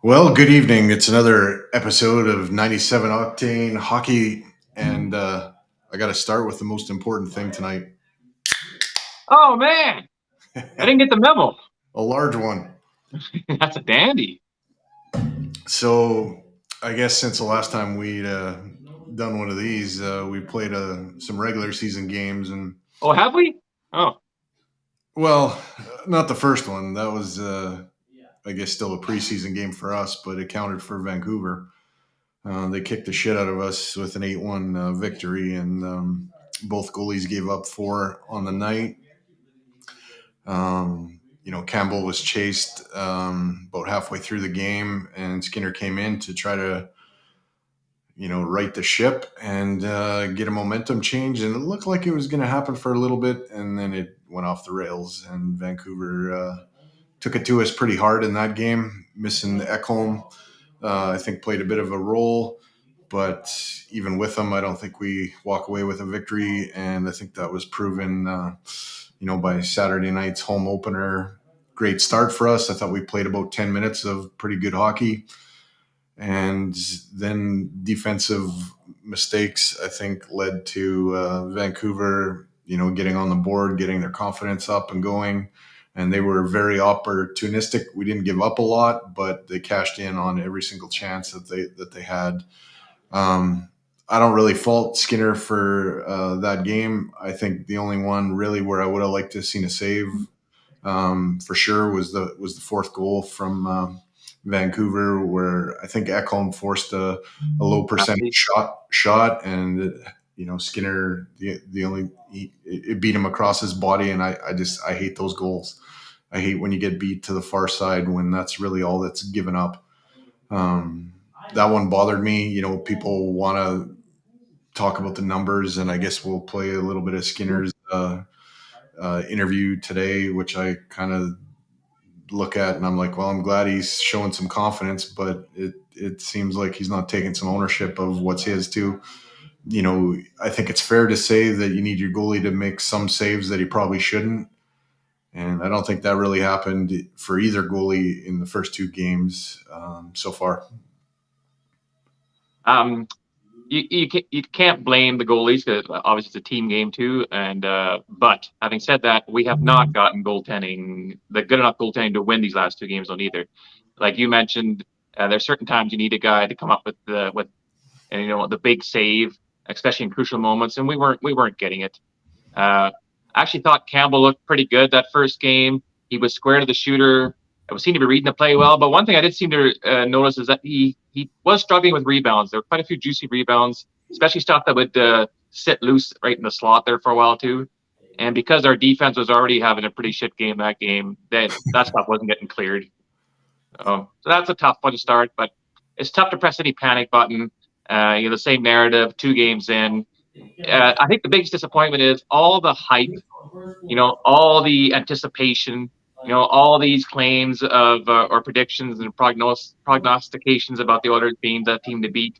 Well, good evening. It's another episode of 97 Octane Hockey, and I got to start with the most important thing tonight. Oh, man. I didn't get the memo. A large one. That's a dandy. So, I guess since the last time we'd done one of these, we played some regular season games. Oh, have we? Oh. Well, not the first one. That was, I guess, still a preseason game for us, but it counted for Vancouver. They kicked the shit out of us with an 8-1 victory, and both goalies gave up 4 on the night. Campbell was chased about halfway through the game, and Skinner came in to try to, right the ship and get a momentum change. And it looked like it was going to happen for a little bit, and then it went off the rails, and Vancouver took it to us pretty hard in that game, missing Ekholm. I think played a bit of a role, but even with him, I don't think we walk away with a victory. And I think that was proven, by Saturday night's home opener. Great start for us. I thought we played about 10 minutes of pretty good hockey. And then defensive mistakes, I think, led to Vancouver, getting on the board, getting their confidence up and going. And they were very opportunistic. We didn't give up a lot, but they cashed in on every single chance that they had. I don't really fault Skinner for that game. I think the only one really where I would have liked to have seen a save for sure was the fourth goal from Vancouver, where I think Ekholm forced a low percentage shot, and Skinner it beat him across his body, and I hate those goals. I hate when you get beat to the far side when that's really all that's given up. That one bothered me. People want to talk about the numbers, and I guess we'll play a little bit of Skinner's interview today, which I kind of look at, and I'm like, well, I'm glad he's showing some confidence, but it seems like he's not taking some ownership of what's his too. I think it's fair to say that you need your goalie to make some saves that he probably shouldn't. And I don't think that really happened for either goalie in the first 2 games so far. You can't blame the goalies because obviously it's a team game too. And but having said that, we have not gotten good enough goaltending to win these last 2 games on either. Like you mentioned, there's certain times you need a guy to come up with the big save, especially in crucial moments, and we weren't getting it. I actually thought Campbell looked pretty good that first game. He was square to the shooter. I seemed to be reading the play well, but one thing I did seem to notice is that he was struggling with rebounds. There were quite a few juicy rebounds, especially stuff that would sit loose right in the slot there for a while too. And because our defense was already having a pretty shit game that game, that stuff wasn't getting cleared. So that's a tough one to start, but it's tough to press any panic button. The same narrative 2 games in. I think the biggest disappointment is all the hype, all the anticipation, all these claims of or predictions and prognostications about the Oilers being the team to beat.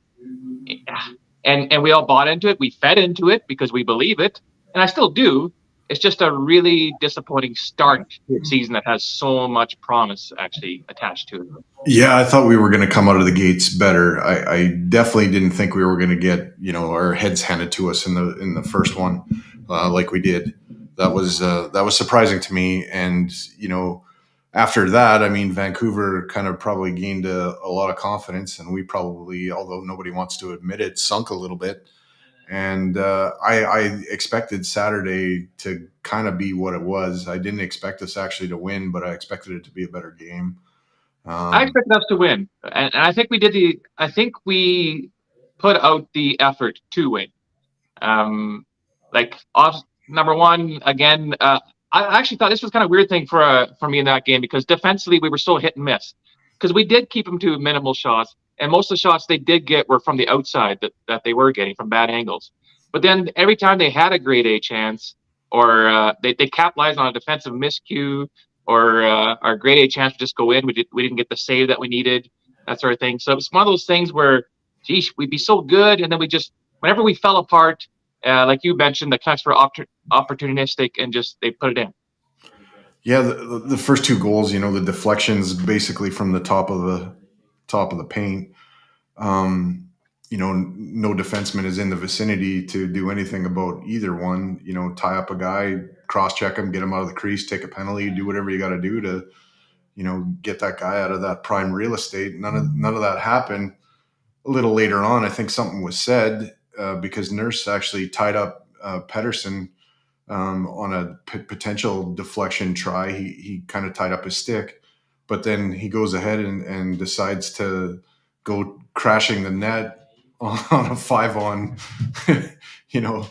And we all bought into it. We fed into it because we believe it. And I still do. it's just a really disappointing start to a season that has so much promise actually attached to it. Yeah, I thought we were going to come out of the gates better. I definitely didn't think we were going to get our heads handed to us in the first one, like we did. That was surprising to me, and after that, I mean, Vancouver kind of probably gained a lot of confidence, and we probably, although nobody wants to admit it, sunk a little bit. And I expected Saturday to kind of be what it was. I didn't expect us actually to win, but I expected it to be a better game. I Um, expected us to win, and I think we did the. I think we put out the effort to win. Like number one again. I actually thought this was kind of a weird thing for me in that game because defensively we were so hit and miss because we did keep them to minimal shots, and most of the shots they did get were from the outside that they were getting from bad angles. But then every time they had a grade A chance or they capitalized on a defensive miscue or our grade A chance to just go in, we didn't get the save that we needed, that sort of thing. So it's one of those things where, geez, we'd be so good, and then we just whenever we fell apart. Like you mentioned, the Canucks were opportunistic and just they put it in. yeah, the first two goals, the deflections basically from the top of the paint. No defenseman is in the vicinity to do anything about either one. Tie up a guy, cross check him, get him out of the crease, take a penalty, do whatever you got to do to, get that guy out of that prime real estate. None of that happened. A little later on, I think something was said because Nurse actually tied up Pedersen on a potential deflection try. He kind of tied up his stick, but then he goes ahead and decides to go crashing the net on a 5-on, you know,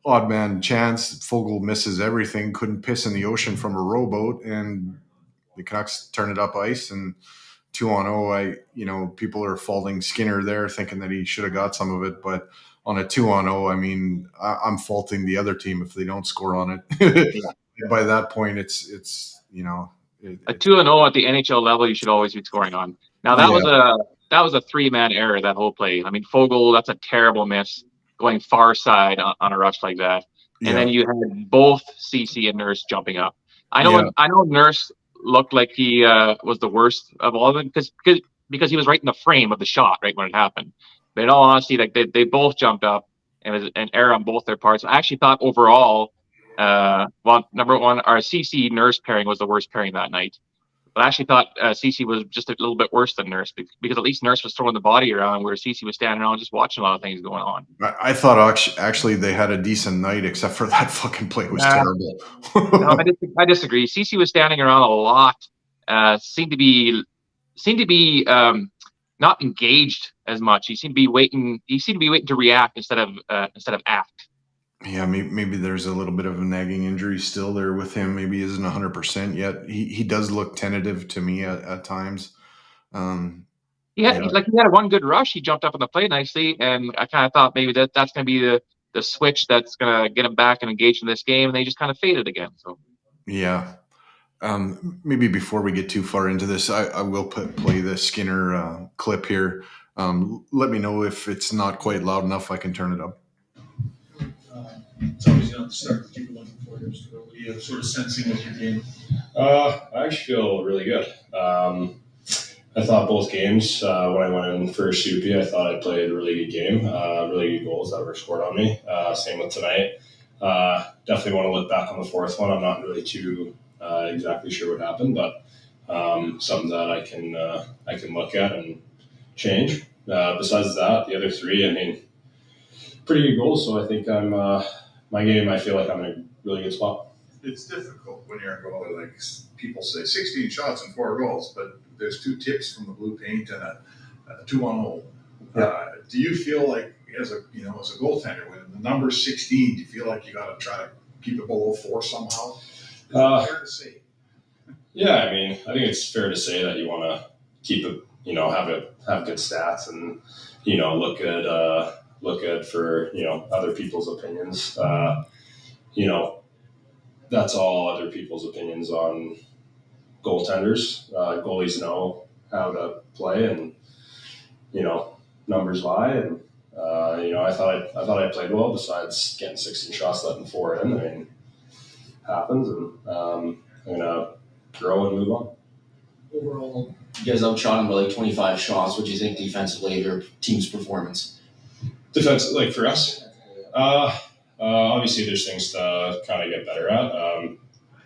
odd man chance. Fogel misses everything, couldn't piss in the ocean from a rowboat, and the Canucks turn it up ice and 2-on-0. People are faulting Skinner there, thinking that he should have got some of it, but on a 2-on-0, I mean, I'm faulting the other team if they don't score on it. Yeah. By that point, it's A 2-0 at the NHL level, you should always be scoring on. Now yeah, that was a 3-man error, that whole play. I mean, Fogel, that's a terrible miss going far side on a rush like that. And yeah, then you had both CC and Nurse jumping up. yeah, I know Nurse looked like he was the worst of all of them because he was right in the frame of the shot right when it happened. But in all honesty, like they both jumped up and it was an error on both their parts. I actually thought overall, well, number one, our CC Nurse pairing was the worst pairing that night. But I actually thought CC was just a little bit worse than Nurse because at least Nurse was throwing the body around where CC was standing around just watching a lot of things going on. I thought actually they had a decent night, except for that fucking play was No, terrible. I disagree. CC was standing around a lot. Seemed to be not engaged as much. He seemed to be waiting. He seemed to be waiting to react instead of act. Yeah, maybe there's a little bit of a nagging injury still there with him. Maybe he isn't 100% yet. He does look tentative to me at times. Um, He yeah, he had one good rush. He jumped up on the play nicely, and I kind of thought maybe that's going to be the switch that's going to get him back and engaged in this game, and they just kind of faded again. So yeah. Maybe before we get too far into this, I will play the Skinner clip here. Let me know if it's not quite loud enough. I can turn it up. It's always the start that people looking for years ago. What are you sort of sensing with your game? I actually feel really good. I thought both games, when I went in for Soupy, I thought I played a really good game, really good goals that were scored on me. Same with tonight. Definitely want to look back on the fourth one. I'm not really too exactly sure what happened, but something that I can look at and change. Besides that, the other three, I mean, pretty good goals. So I think my game. I feel like I'm in a really good spot. It's difficult when you're a goalie. Like people say, 16 shots and 4 goals, but there's 2 tips from the blue paint and a 2-on-0. Yeah. Do you feel like as a goaltender, when the number's 16, do you feel like you got to try to keep it below 4 somehow? Is it fair to say? Yeah, I mean, I think it's fair to say that you want to keep it, have good stats and look good for other people's opinions. That's all other people's opinions on goaltenders. Goalies know how to play, and numbers lie. And I thought I played well. Besides getting 16 shots, letting 4 in. I mean, happens, and I'm gonna grow and move on. Overall, you guys outshot him by like 25 shots. What do you think defensively of your team's performance? Defense, like for us, obviously there's things to kind of get better at,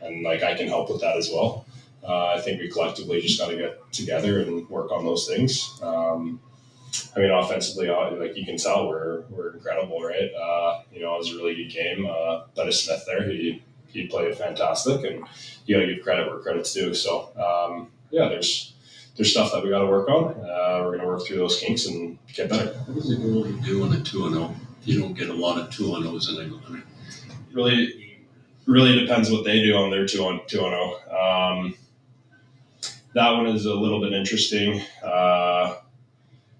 and like I can help with that as well. I think we collectively just got to get together and work on those things. I mean, offensively, like you can tell, we're incredible, right? It was a really good game. Dennis Smith there, he played fantastic, and you got to give credit where credit's due. So there's stuff that we got to work on. We're going to work through those kinks and get better. What does a goalie do on a 2-0? You don't get a lot of 2-0s in a goalie. Really depends what they do on their 2-0. That one is a little bit interesting.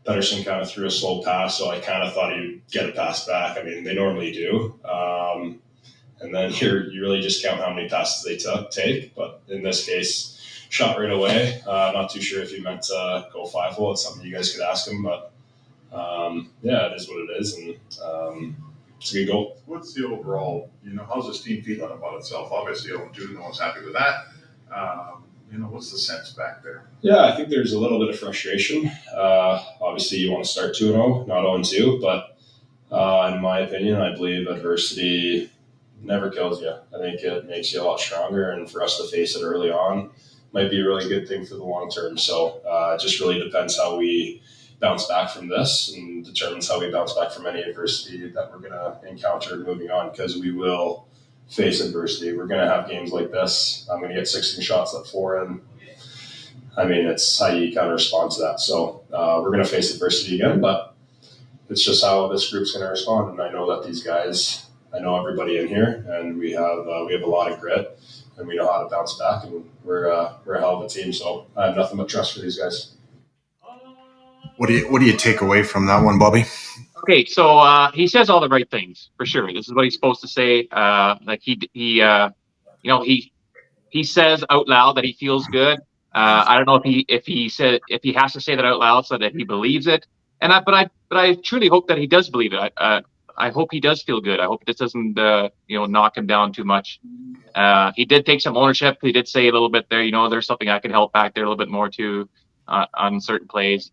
Pedersen kind of threw a slow pass, so I kind of thought he'd get a pass back. I mean, they normally do. And then you really just count how many passes they take. But in this case, shot right away. Not too sure if he meant to go 5-hole. It's something you guys could ask him. But, it is what it is. And it's a good goal. What's the overall, how's this team feeling about itself? Obviously, 0-2, no one's happy with that. What's the sense back there? Yeah, I think there's a little bit of frustration. Obviously, you want to start 2-0, not 0-2. But in my opinion, I believe adversity never kills you. I think it makes you a lot stronger. And for us to face it early on might be a really good thing for the long term. So it just really depends how we bounce back from this and determines how we bounce back from any adversity that we're going to encounter moving on, because we will face adversity. We're going to have games like this. I'm going to get 16 shots at 4, and I mean, it's how you kind of respond to that. So we're going to face adversity again, but it's just how this group's going to respond. And I know that these guys, I know everybody in here, and we have a lot of grit, and we know how to bounce back, and we're a hell of a team. So I have nothing but trust for these guys. What do you take away from that one, Bobby? Okay, so he says all the right things for sure. This is what he's supposed to say. He says out loud that he feels good. I don't know if he has to say that out loud so that he believes it. But I truly hope that he does believe it. I hope he does feel good. I hope this doesn't knock him down too much. He did take some ownership. He did say a little bit there. There's something I can help back there a little bit more too on certain plays.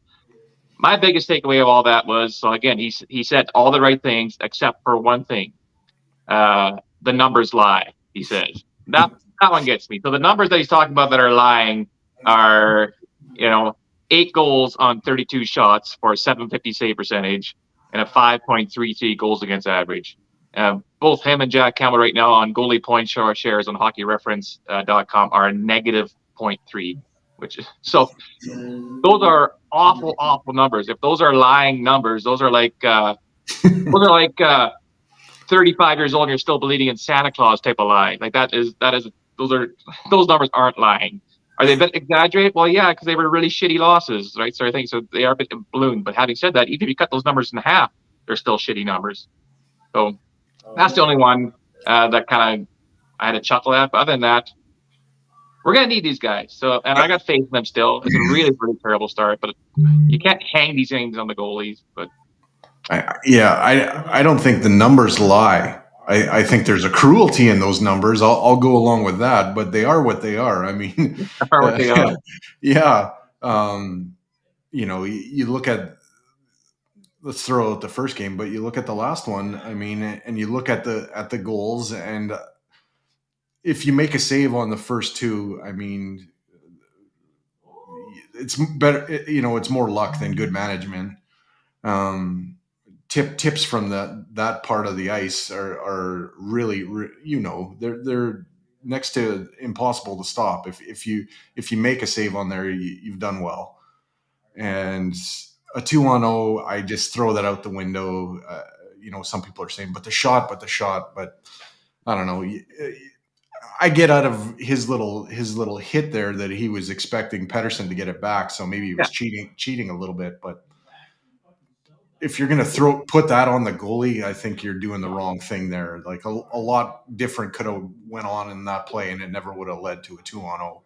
My biggest takeaway of all that was, so again, he said all the right things except for one thing. The numbers lie, he says. That one gets me. So the numbers that he's talking about that are lying are, 8 goals on 32 shots for a .750 save percentage and a 5.33 goals against average. Both him and Jack Campbell right now on goalie point shares on hockeyreference.com are a negative 0.3. So those are awful numbers. If those are lying numbers, those are like 35 years old and you're still believing in Santa Claus type of lie. Like those numbers aren't lying. Are they a bit exaggerated? Well, yeah, because they were really shitty losses, right? So I think so they are a bit ballooned. But having said that, even if you cut those numbers in half, they're still shitty numbers. So that's the only one that kind of I had a chuckle at. But other than that, we're going to need these guys. So, and I got faith in them still. It's a really, really terrible start, but you can't hang these things on the goalies. But I don't think the numbers lie. I think there's a cruelty in those numbers. I'll go along with that, but they are what they are. I mean, are what they are. Yeah. You look at, let's throw out the first game, but you look at the last one, I mean, and you look at the goals, and if you make a save on the first 2, I mean, it's better, it's more luck than good management. Tips from that part of the ice are really, they're next to impossible to stop. If you make a save on there, you've done well. And a 2-on-0, I just throw that out the window. Some people are saying, but the shot, but I don't know. I get out of his little hit there that he was expecting Pedersen to get it back, so maybe he was cheating a little bit. But if you're going to put that on the goalie, I think you're doing the wrong thing there. Like a lot different could have went on in that play, and it never would have led to a 2-on-0.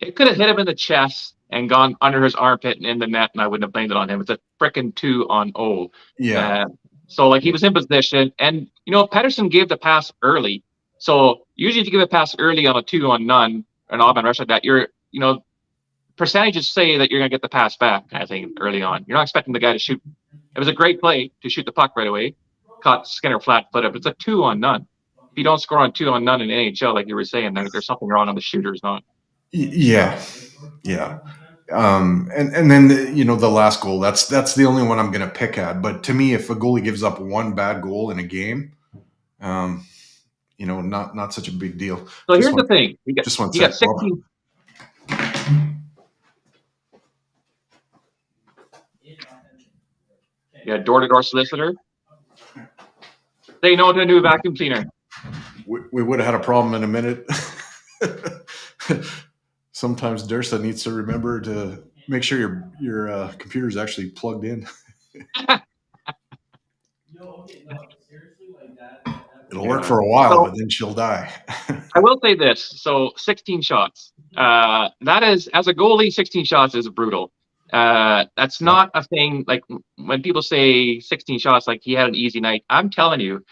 It could have hit him in the chest and gone under his armpit and in the net, and I wouldn't have blamed it on him. It's a frickin' 2-on-0. Yeah. So he was in position, and Pedersen gave the pass early. So usually if you give a pass early on a 2-on-none, an odd man rush like that, percentages say that you're going to get the pass back, kind of thing, early on. You're not expecting the guy to shoot. It was a great play to shoot the puck right away. Caught Skinner flat-footed, but it's a 2-on-none. If you don't score on 2-on-none in NHL, like you were saying, there's something wrong on the shooters, not. Yeah. And then the last goal. That's the only one I'm going to pick at. But to me, if a goalie gives up one bad goal in a game, not such a big deal. So here's the thing: you got 16. Yeah, door-to-door solicitor. They know what to do. Vacuum cleaner. We would have had a problem in a minute. Sometimes Dursa needs to remember to make sure your computer is actually plugged in. It'll work for a while, but then she'll die. I will say this. So 16 shots. That is, as a goalie, 16 shots is brutal. That's not a thing. Like when people say 16 shots, like he had an easy night. I'm telling you,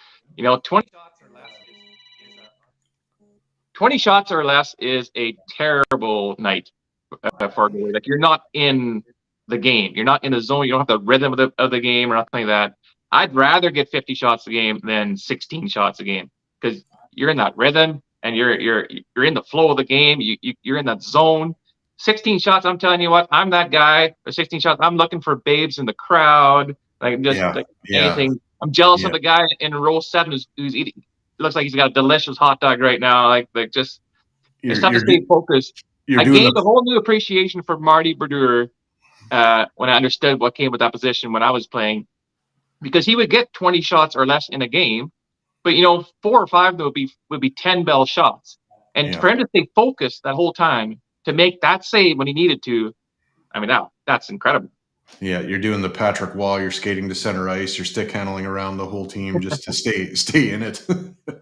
20 shots or less is a terrible night for a goalie. Like you're not in the game. You're not in the zone. You don't have the rhythm of the game or nothing like that. I'd rather get 50 shots a game than 16 shots a game because you're in that rhythm and you're in the flow of the game. You're in that zone. 16 shots, I'm telling you what, I'm that guy. For 16 shots, I'm looking for babes in the crowd, anything. I'm jealous of the guy in row 7 who's eating. Looks like he's got a delicious hot dog right now. It's tough to stay focused. I gained a whole new appreciation for Marty Brodeur when I understood what came with that position when I was playing, because he would get 20 shots or less in a game, but 4 or 5 would be 10 bell shots, and for him to stay focused that whole time to make that save when he needed to, I mean that's incredible. Yeah, you're doing the Patrick Wall. You're skating to center ice. You're stick handling around the whole team just to stay in it.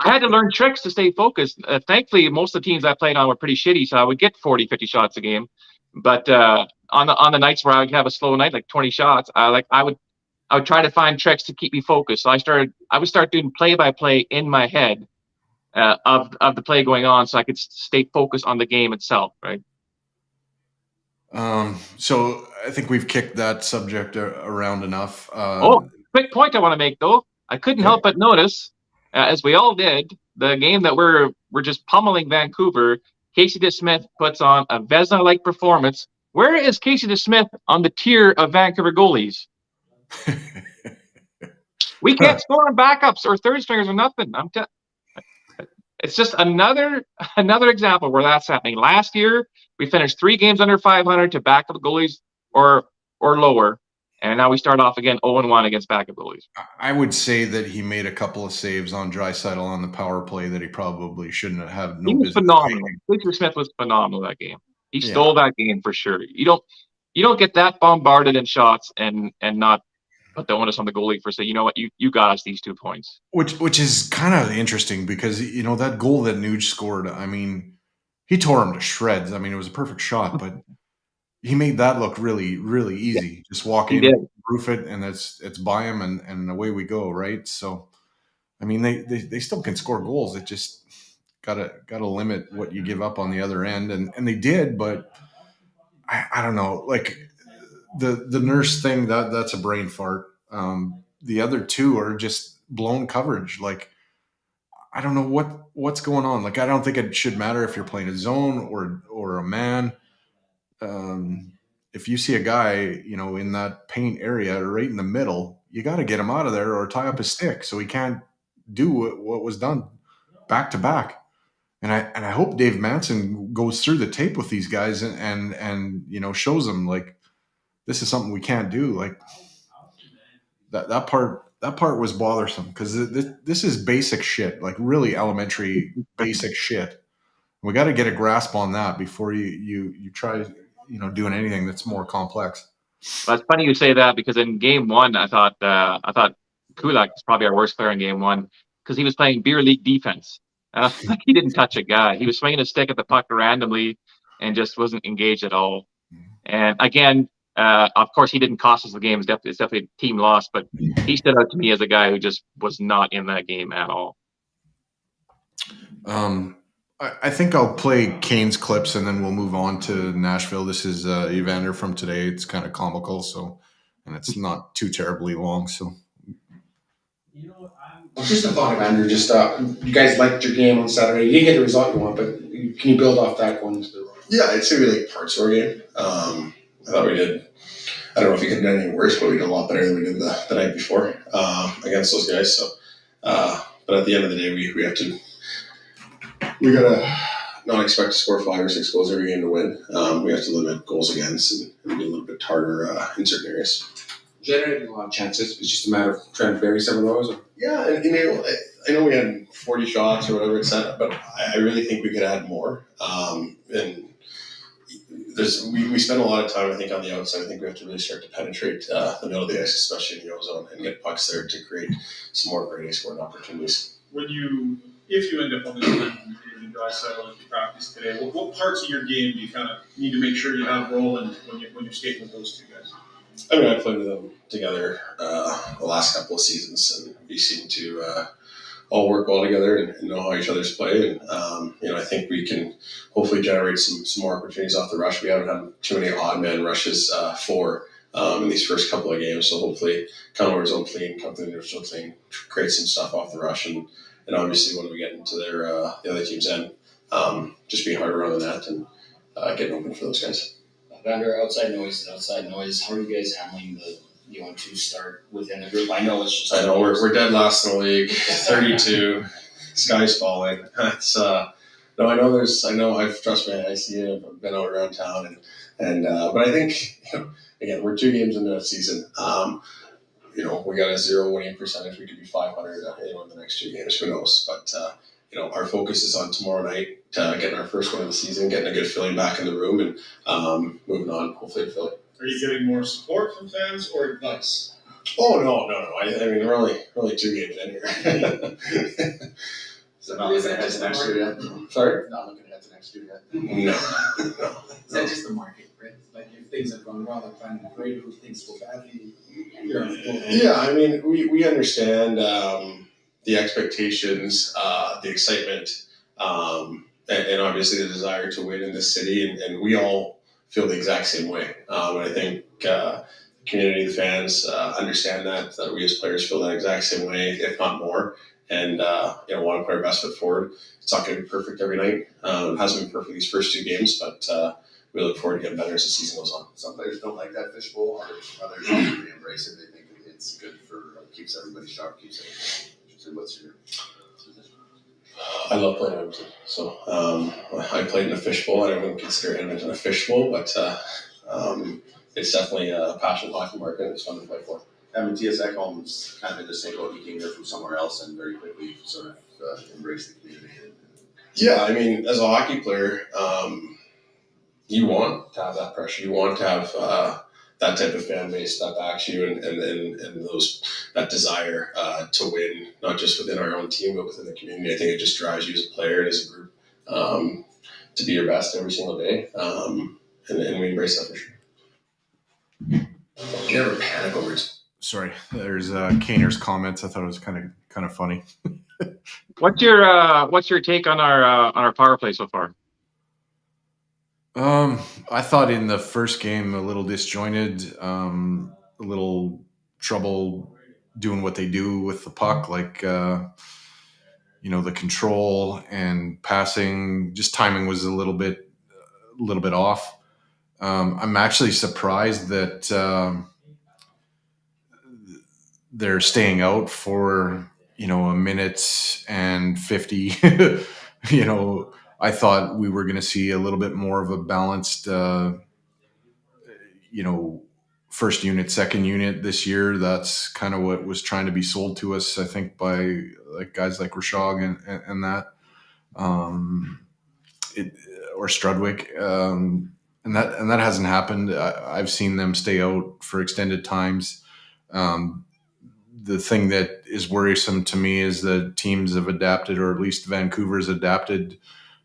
I had to learn tricks to stay focused. Thankfully, most of the teams I played on were pretty shitty, so I would get 40, 50 shots a game. But on the nights where I would have a slow night, like 20 shots, I would try to find tricks to keep me focused. So I would start doing play-by-play in my head of the play going on, so I could stay focused on the game itself, right? So I think we've kicked that subject around enough. Quick point I want to make though. I couldn't help but notice, as we all did, the game that we're just pummeling Vancouver. Casey DeSmith puts on a Vezina-like performance. Where is Casey DeSmith on the tier of Vancouver goalies? We can't score on backups or third stringers or nothing. It's just another example where that's happening. Last year, we finished 3 games under 500 to backup goalies or lower, and now we start off again 0-1 against backup goalies. I would say that he made a couple of saves on Draisaitl on the power play that he probably shouldn't have. He was phenomenal. Victor Smith was phenomenal that game. He stole that game for sure. You don't get that bombarded in shots and not put the onus on the goalie for saying, you know what, you got us these 2 points. Which is kind of interesting because that goal that Nuge scored, I mean, he tore him to shreds. I mean, it was a perfect shot, but he made that look really, really easy. Yeah. Just walk in, roof it, and it's by him, and away we go, right? So, I mean, they still can score goals. It just gotta limit what you give up on the other end, and they did, but I don't know, like the Nurse thing, that's a brain fart. The other 2 are just blown coverage. Like, I don't know what's going on. Like, I don't think it should matter if you're playing a zone or a man. If you see a guy, in that paint area right in the middle, you got to get him out of there or tie up his stick so he can't do what was done back to back. And I hope Dave Manson goes through the tape with these guys and shows them, like, this is something we can't do. Like, that part was bothersome because this is basic shit, like really elementary basic shit. We got to get a grasp on that before you try doing anything that's more complex. Well, it's funny you say that because in game 1, I thought Kulak was probably our worst player in game 1 because he was playing beer league defense. Like he didn't touch a guy. He was swinging a stick at the puck randomly and just wasn't engaged at all. And again, of course, he didn't cost us the game. It's definitely a team loss, but he stood out to me as a guy who just was not in that game at all. I think I'll play Kane's clips and then we'll move on to Nashville. This is Evander from today. It's kind of comical, and it's not too terribly long. So Just a thought of Andrew. Just you guys liked your game on Saturday. You didn't get the result you want, but can you build off that going into the run? Yeah, I'd say we like parts of our game. I thought we did. I don't know if we could have done any worse, but we did a lot better than we did the night before against those guys. So, but at the end of the day, we gotta not expect to score 5 or 6 goals every game to win. We have to limit goals against and be a little bit harder in certain areas. Generating a lot of chances. It's just a matter of trying to vary some of those. Yeah, and I know we had 40 shots or whatever it said, but I really think we could add more. And we spend a lot of time, I think, on the outside. I think we have to really start to penetrate the middle of the ice, especially in the ozone, and get pucks there to create some more great scoring opportunities. If you end up on this line in Draisaitl if you practice today, what parts of your game do you kind of need to make sure you have rolling when you're skating with those two guys? I mean, I played with them together the last couple of seasons, and we seem to all work well together and know how each other's play. And I think we can hopefully generate some more opportunities off the rush. We haven't had too many odd man rushes in these first couple of games, so hopefully come over zone clean, come through the neutral clean, create some stuff off the rush, and obviously when we get into their the other team's end, just being harder around the net and getting open for those guys. Vander, outside noise. How are you guys handling the 1-2 start within the group? I know it's just. I know we're dead last in the league, 32. Sky's falling. It's no, I know there's. I know. Trust me. I see it. I've been out around town, and but I think again we're 2 games into the season. We got a 0 winning percentage. We could be 500 in the next 2 games. Who knows? But our focus is on tomorrow night, getting our first win of the season, getting a good feeling back in the room, and moving on, hopefully to Philly. Are you getting more support from fans or advice? Oh, no. I mean, we're only 2 games in here. So not looking ahead to next year yet? Sorry? Not looking ahead to next year yet? No. Is that just the market, right? Like if things have gone well, they're planning to great. If things go badly, you're on the floor. Yeah, I mean, we understand the expectations, the excitement, and obviously the desire to win in this city, and we all feel the exact same way. And I think the community, the fans understand that we as players feel that exact same way, if not more, and want to put our best foot forward. It's not going to be perfect every night. It hasn't been perfect these first 2 games, but we look forward to getting better as the season goes on. Some players don't like that fishbowl. Others really embrace it. They think it's good keeps everybody sharp, keeps it. So what's your position? I love playing Edmonton. So I played in a fishbowl. I wouldn't consider Edmonton a fishbowl, but it's definitely a passionate hockey market, and it's fun to play for. T.S. Ekholm's kind of in the same boat. He came here from somewhere else and very quickly sort of embraced the community. Yeah, I mean, as a hockey player, you want to have that pressure. You want to have that type of fan base that backs you and that desire to win, not just within our own team, but within the community. I think it just drives you as a player and as a group to be your best every single day. And we embrace that for sure. You never panic over it. sorry, there's Kaner's comments. I thought it was kind of funny. What's your take on our power play so far? I thought in the first game a little disjointed, a little trouble doing what they do with the puck, like the control and passing. Just timing was a little bit off. I'm actually surprised that they're staying out for a minute and 50. I thought we were going to see a little bit more of a balanced, first unit, second unit this year. That's kind of what was trying to be sold to us, I think, by guys like Rashog and that, or Strudwick, and that hasn't happened. I've seen them stay out for extended times. The thing that is worrisome to me is that teams have adapted, or at least Vancouver's adapted,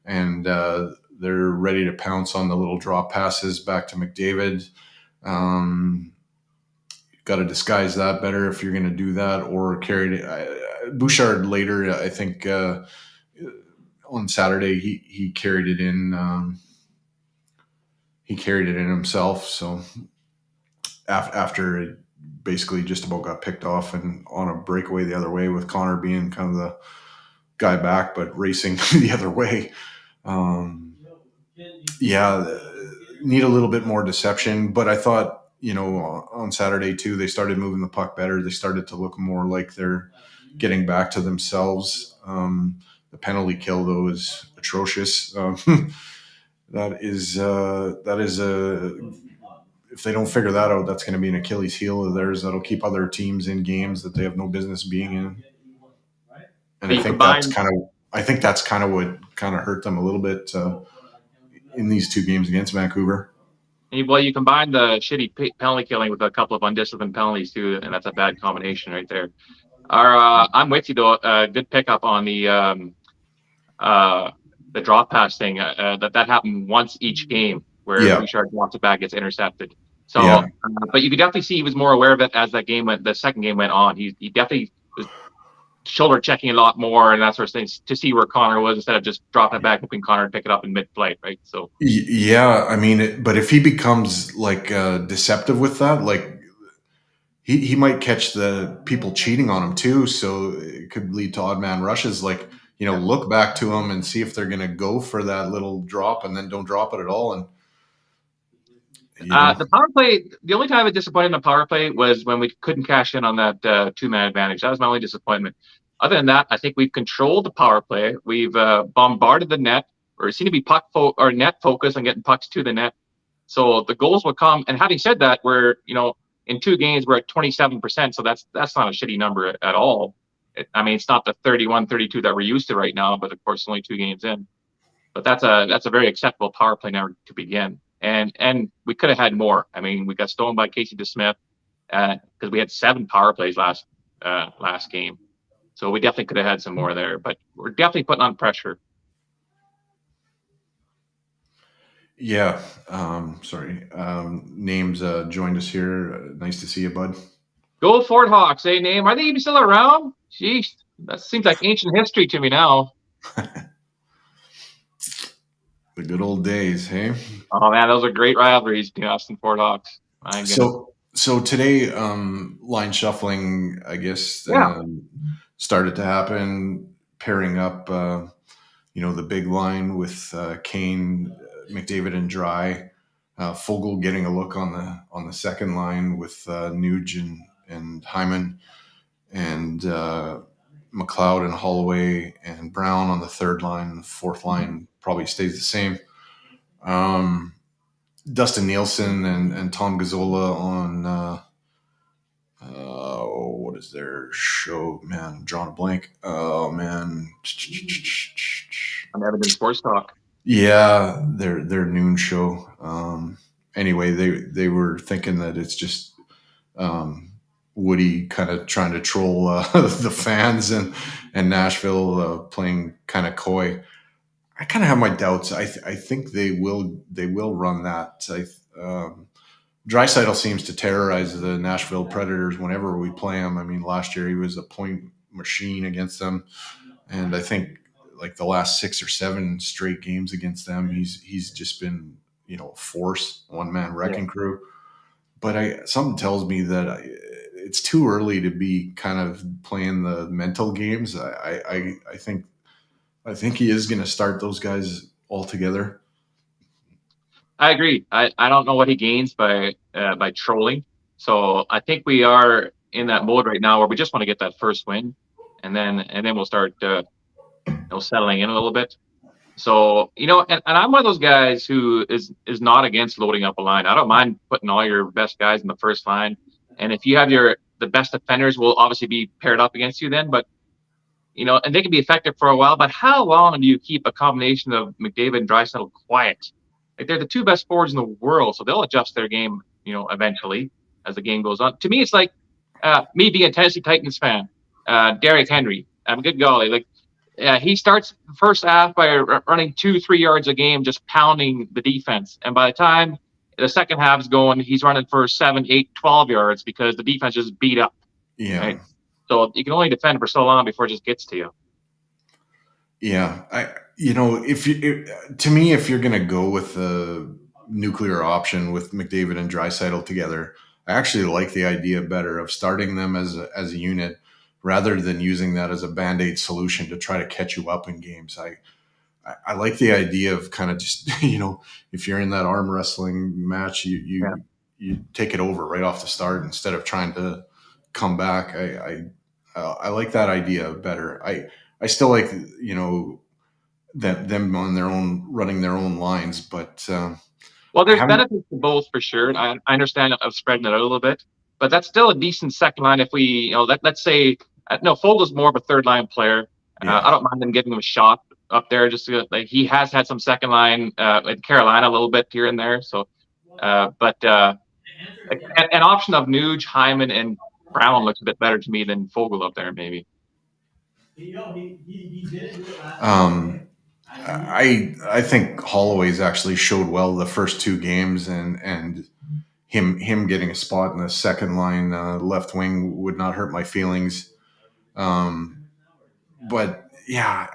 and they're ready to pounce on the little drop passes back to McDavid. Got to disguise that better if you're going to do that, or carry it. Bouchard later, I think, on Saturday he carried it in. He carried it in himself. So after it basically just about got picked off and on a breakaway the other way, with Connor being kind of the guy back but racing the other way. Need a little bit more deception. But I thought, on Saturday too, they started moving the puck better. They started to look more like they're getting back to themselves. The penalty kill, though, is atrocious. That is if they don't figure that out, that's going to be an Achilles heel of theirs that'll keep other teams in games that they have no business being in. And I think that's kind of what kind of hurt them a little bit in these two games against Vancouver. Well, you combine the shitty penalty killing with a couple of undisciplined penalties too, and that's a bad combination right there. I'm with you though. Good pickup on the drop pass thing. That happened once each game where Bouchard drops it back, gets intercepted. So, but you could definitely see he was more aware of it as the second game went on. He definitely was shoulder checking a lot more and that sort of thing to see where Connor was instead of just dropping it back, hoping Connor would pick it up in mid-play, right? So but if he becomes like deceptive with that, like he might catch the people cheating on him too, so it could lead to odd man rushes. Like, look back to him and see if they're going to go for that little drop and then don't drop it at all. And the power play, the only time I was disappointed in the power play was when we couldn't cash in on that two-man advantage. That was my only disappointment. Other than that, I think we've controlled the power play. We've bombarded the net, or seem to be net focused on getting pucks to the net. So the goals will come. And having said that, we're in 2 games we're at 27%. So that's not a shitty number at all. It's not the 31, 32 that we're used to right now, but of course only 2 games in. But that's a very acceptable power play number to begin. And we could have had more. We got stolen by Casey DeSmith because we had 7 power plays last game. So we definitely could have had some more there, but we're definitely putting on pressure. Yeah. Sorry. Names joined us here. Nice to see you, bud. Go Fort Hawks, Name. Are they even still around? Jeez, that seems like ancient history to me now. The good old days, hey? Oh, man, those are great rivalries between us and Fort Hawks. So today, line shuffling, I guess, started to happen, pairing up, the big line with Kane, McDavid, and Dry. Fogle getting a look on the second line with Nuge and Hyman, and McLeod and Holloway and Brown on the third line. The fourth line probably stays the same. Dustin Nielsen and Tom Gazzola on what is their show? Man, I'm drawing a blank. Oh man, on Edmonton Sports Talk. Yeah, their noon show. Anyway, they were thinking that it's just Woody kind of trying to troll the fans and Nashville playing kind of coy. I kind of have my doubts. I think they will run that. Draisaitl seems to terrorize the Nashville Predators whenever we play them. Last year he was a point machine against them, and I think like the last 6 or 7 straight games against them, he's just been a force, one-man wrecking crew. But something tells me that it's too early to be kind of playing the mental games. I think he is going to start those guys all together. I agree. I don't know what he gains by trolling. So I think we are in that mode right now where we just want to get that first win, and then we'll start settling in a little bit. So and I'm one of those guys who is not against loading up a line. I don't mind putting all your best guys in the first line, and if you have the best defenders will obviously be paired up against you then, but and they can be effective for a while, but how long do you keep a combination of McDavid and Draisaitl quiet? Like, they're the 2 best forwards in the world, so they'll adjust their game, eventually as the game goes on. To me, it's like me being a Tennessee Titans fan. Derrick Henry, good golly, like he starts the first half by running 2-3 yards a game, just pounding the defense, and by the time the second half is going, he's running for 7, 8, 12 yards because the defense just beat up. Yeah. Right? So you can only defend for so long before it just gets to you. To me, if you're going to go with the nuclear option with McDavid and Draisaitl together, I actually like the idea better of starting them as a unit rather than using that as a band-aid solution to try to catch you up in games. I like the idea of kind of just if you're in that arm wrestling match, you take it over right off the start instead of trying to come back. I like that idea better. I still like them on their own, running their own lines. But Well, there's benefits to both for sure. And I understand of spreading it out a little bit, but that's still a decent second line. If we, let's say, no, Fogel's more of a third line player. I don't mind them giving him a shot up there. Just like he has had some second line in Carolina a little bit here and there. So, but an option of Nuge, Hyman, and Brown looks a bit better to me than Fogel up there, maybe. I think Holloway's actually showed well the first two games, and him getting a spot in the second line left wing would not hurt my feelings. But yeah,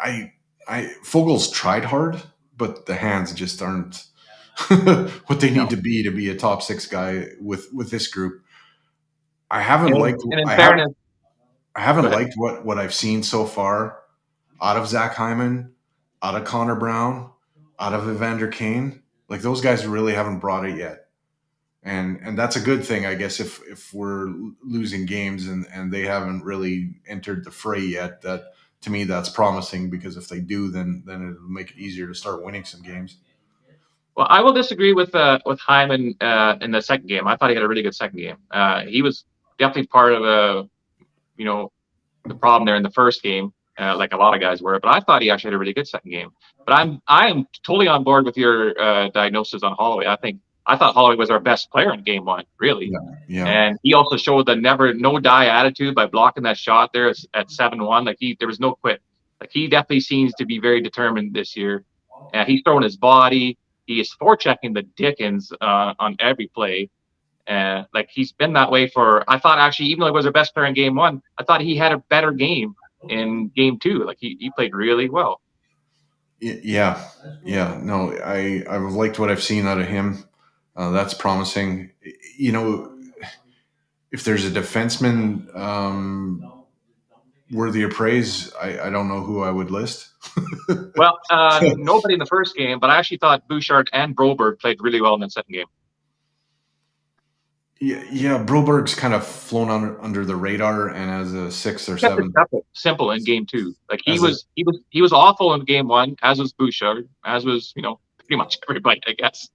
Fogel's tried hard, but the hands just aren't what they need to be a top six guy with this group. I haven't liked what I've seen so far out of Zach Hyman, out of Connor Brown, out of Evander Kane. Like, those guys really haven't brought it yet. And that's a good thing, I guess, if we're losing games and they haven't really entered the fray yet. That, to me, that's promising, because if they do, then it'll make it easier to start winning some games. Well, I will disagree with Hyman in the second game. I thought he had a really good second game. He was definitely part of the problem there in the first game, like a lot of guys were. But I thought he actually had a really good second game. But I am totally on board with your diagnosis on Holloway. I thought Holloway was our best player in game one, really. Yeah. And he also showed the no die attitude by blocking that shot there at 7-1. Like, there was no quit. Like, he definitely seems to be very determined this year. He's throwing his body. He is forechecking the Dickens on every play. Like, he's been that way I thought, actually, even though he was our best player in game one, I thought he had a better game in game two. Like, he played really well. Yeah. No, I've liked what I've seen out of him. That's promising. If there's a defenseman worthy of praise, I don't know who I would list. Well, nobody in the first game, but I actually thought Bouchard and Broberg played really well in the second game. Yeah, Broberg's kind of flown under the radar, and as a 6 or 7, simple in game two. Like, he was awful in game one, as was Bouchard, as was pretty much everybody, I guess.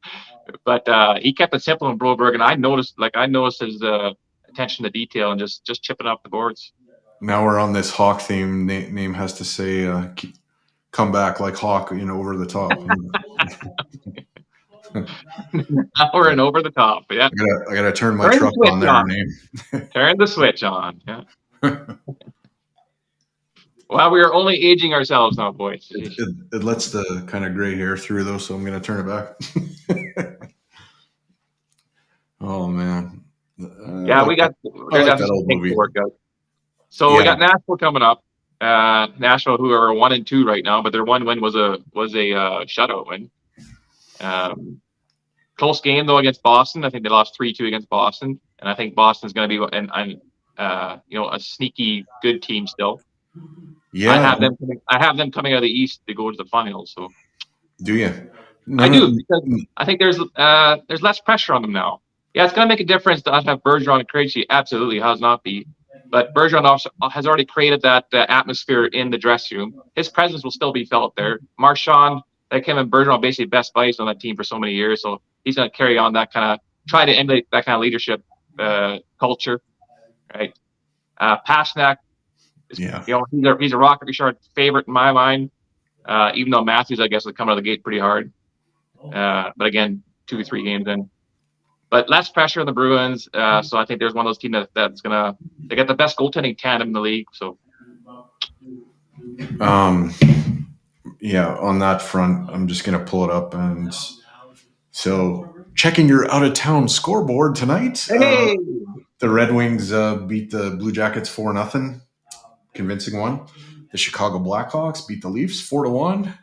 But he kept it simple in Broberg, and I noticed his attention to detail and just chipping up the boards. Now we're on this Hawk theme. Name has to say, "Come back like Hawk," over the top. Now we're in over the top. Yeah, I gotta turn my truck on there. Name. Turn the switch on. Yeah. Well, we are only aging ourselves now, boys. It lets the kind of gray hair through, though, so I'm going to turn it back. Oh, man. Yeah, we got that old movie workout. So we got Nashville coming up. Nashville, who are 1-2 right now, but their one win was a shutout win. Close game though against Boston. I think they lost 3-2 against Boston, and I think Boston's going to be a sneaky good team still. Yeah, I have them coming out of the East to go to the finals. So, do you? I do, because I think there's less pressure on them now. Yeah, it's going to make a difference to have Bergeron and Krejci. Absolutely, how does not be? But Bergeron also has already created that atmosphere in the dressing room. His presence will still be felt there. Marchand, like him and Bergeron, basically best buddies on that team for so many years. So he's going to carry on that kind of, try to emulate that kind of leadership culture, right? Pasternak. He's a Rocket Richard favorite in my mind, even though Matthews, I guess, would come out of the gate pretty hard. But again, 2-3 games in. But less pressure on the Bruins, so I think there's one of those teams that's gonna, they got the best goaltending tandem in the league. So, on that front, I'm just gonna pull it up, and so checking your out of town scoreboard tonight. Hey! The Red Wings beat the Blue Jackets 4-0. Convincing one. The Chicago Blackhawks beat the Leafs 4-1.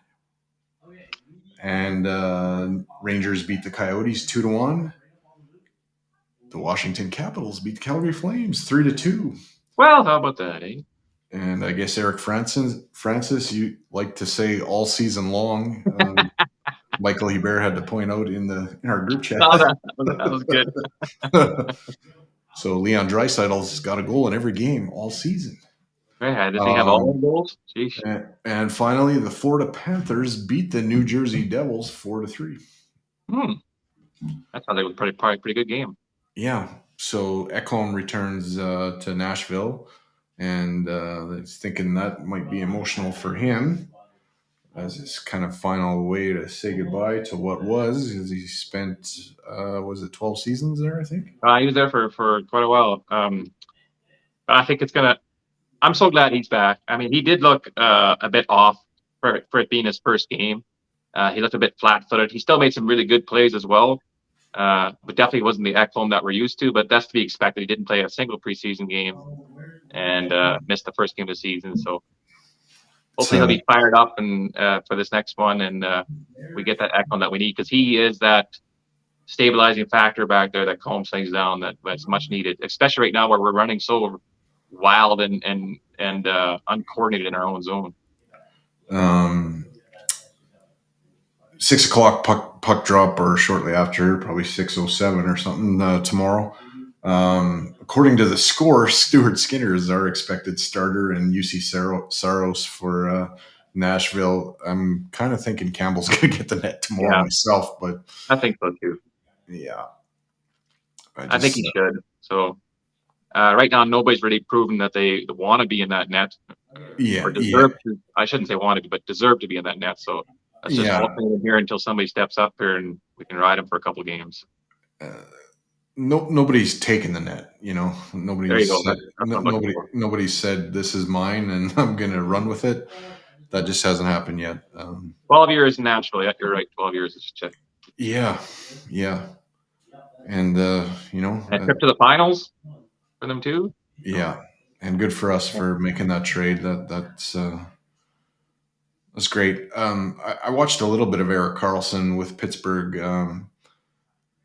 And Rangers beat the Coyotes 2-1. The Washington Capitals beat the Calgary Flames 3-2. Well, how about that, eh? And I guess Eric Francis, you like to say all season long. Michael Hebert had to point out in our group chat. Oh, that was good. So Leon Draisaitl's got a goal in every game all season. Yeah, does he have all the goals? Jeez. And finally, the Florida Panthers beat the New Jersey Devils 4-3. That sounds like a probably pretty good game. Yeah. So Ekholm returns to Nashville, and it's thinking that might be emotional for him as his kind of final way to say goodbye to what was. As he spent, was it 12 seasons there, I think? He was there for quite a while. I think it's going to – I'm so glad he's back. I mean, he did look a bit off for it being his first game. He looked a bit flat-footed. He still made some really good plays as well. But definitely wasn't the Ekholm that we're used to, but that's to be expected. He didn't play a single preseason game and missed the first game of the season. So hopefully he'll be fired up and for this next one, and we get that Ekholm that we need, because he is that stabilizing factor back there that calms things down that's much needed, especially right now where we're running so wild and uncoordinated in our own zone. 6 o'clock puck drop, or shortly after, probably 6:07 or something tomorrow. According to the score, Stuart Skinner is our expected starter, and UC Saros for Nashville. I'm kind of thinking Campbell's going to get the net tomorrow myself, but I think so too. Yeah, I think he should. So right now, nobody's really proven that they want to be in that net. Or deserve to. I shouldn't say want to be, but deserve to be in that net. So let's just alternate here until somebody steps up here and we can ride him for a couple games. Nobody's taken the net, Nobody said this is mine and I'm going to run with it. That just hasn't happened yet. 12 years in Nashville. Yeah, you're right. 12 years is check. Yeah. And a trip to the finals for them too. Yeah, and good for us for making that trade. That's great. I watched a little bit of Erik Karlsson with Pittsburgh,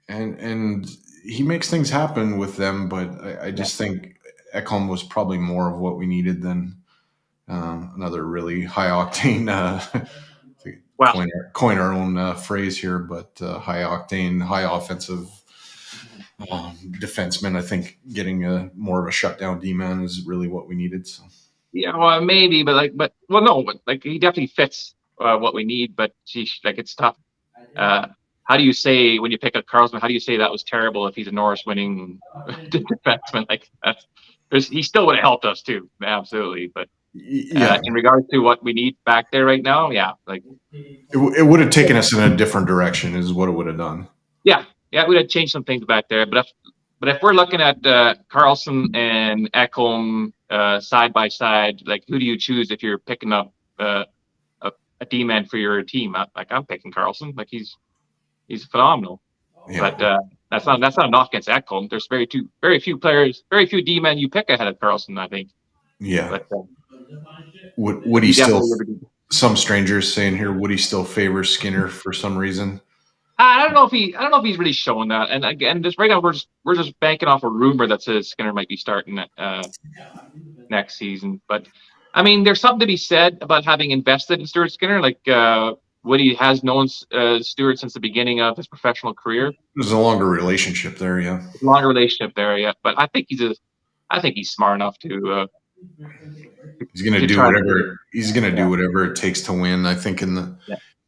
and he makes things happen with them. But I just think Ekholm was probably more of what we needed than another really high octane. Coin our own phrase here, but high octane, high offensive defenseman. I think getting more of a shutdown D-man is really what we needed. So. Yeah, well, maybe, but he definitely fits what we need. But geez, it's tough. How do you say when you pick up Karlsson? How do you say that was terrible if he's a Norris winning defenseman? He still would have helped us too, absolutely. But in regards to what we need back there right now, it would have taken us in a different direction, is what it would have done. Yeah, we'd have changed some things back there. But if we're looking at Karlsson and Ekholm side by side, who do you choose if you're picking up a D-man for your team? I'm picking Karlsson. He's phenomenal. Yeah. But that's not a knock against Ekholm. There's very few players, very few D-men you pick ahead of Karlsson, I think. Yeah. But, would he still? Some strangers saying here, would he still favor Skinner for some reason? I don't know if he's really showing that. And again, just right now we're just banking off a rumor that says Skinner might be starting next season. But I mean, there's something to be said about having invested in Stuart Skinner. Woody has known Stuart since the beginning of his professional career. There's a longer relationship there, yeah. But I think he's smart enough to. He's going to do whatever. He's going to do whatever it takes to win. I think in the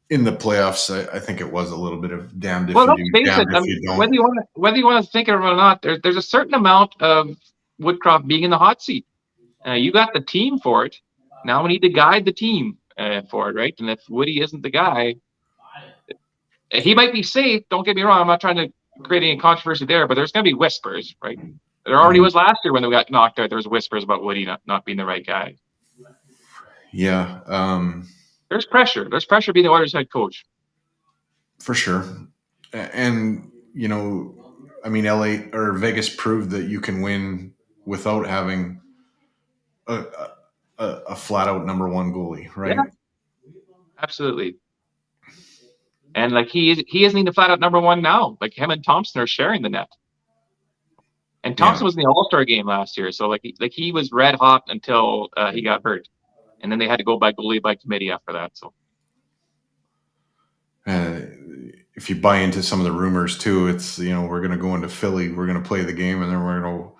playoffs, I think it was a little bit of damned if you do, damned if you don't. Whether you want to think of it or not, there's a certain amount of Woodcroft being in the hot seat. You got the team for it. Now we need to guide the team for it, right? And if Woody isn't the guy, he might be safe. Don't get me wrong. I'm not trying to create any controversy there, but there's going to be whispers, right? There already was last year when they got knocked out. There was whispers about Woody not being the right guy. Yeah. There's pressure. There's pressure being the Oilers head coach. For sure. And, LA or Vegas proved that you can win without having a a flat out number one goalie, right? Yeah. Absolutely. And like he isn't even flat out number one now. Like him and Thompson are sharing the net. And Thompson was in the All-Star game last year, so he was red hot until he got hurt, and then they had to go by goalie by committee after that. So, if you buy into some of the rumors too, it's we're going to go into Philly, we're going to play the game, and then we're going to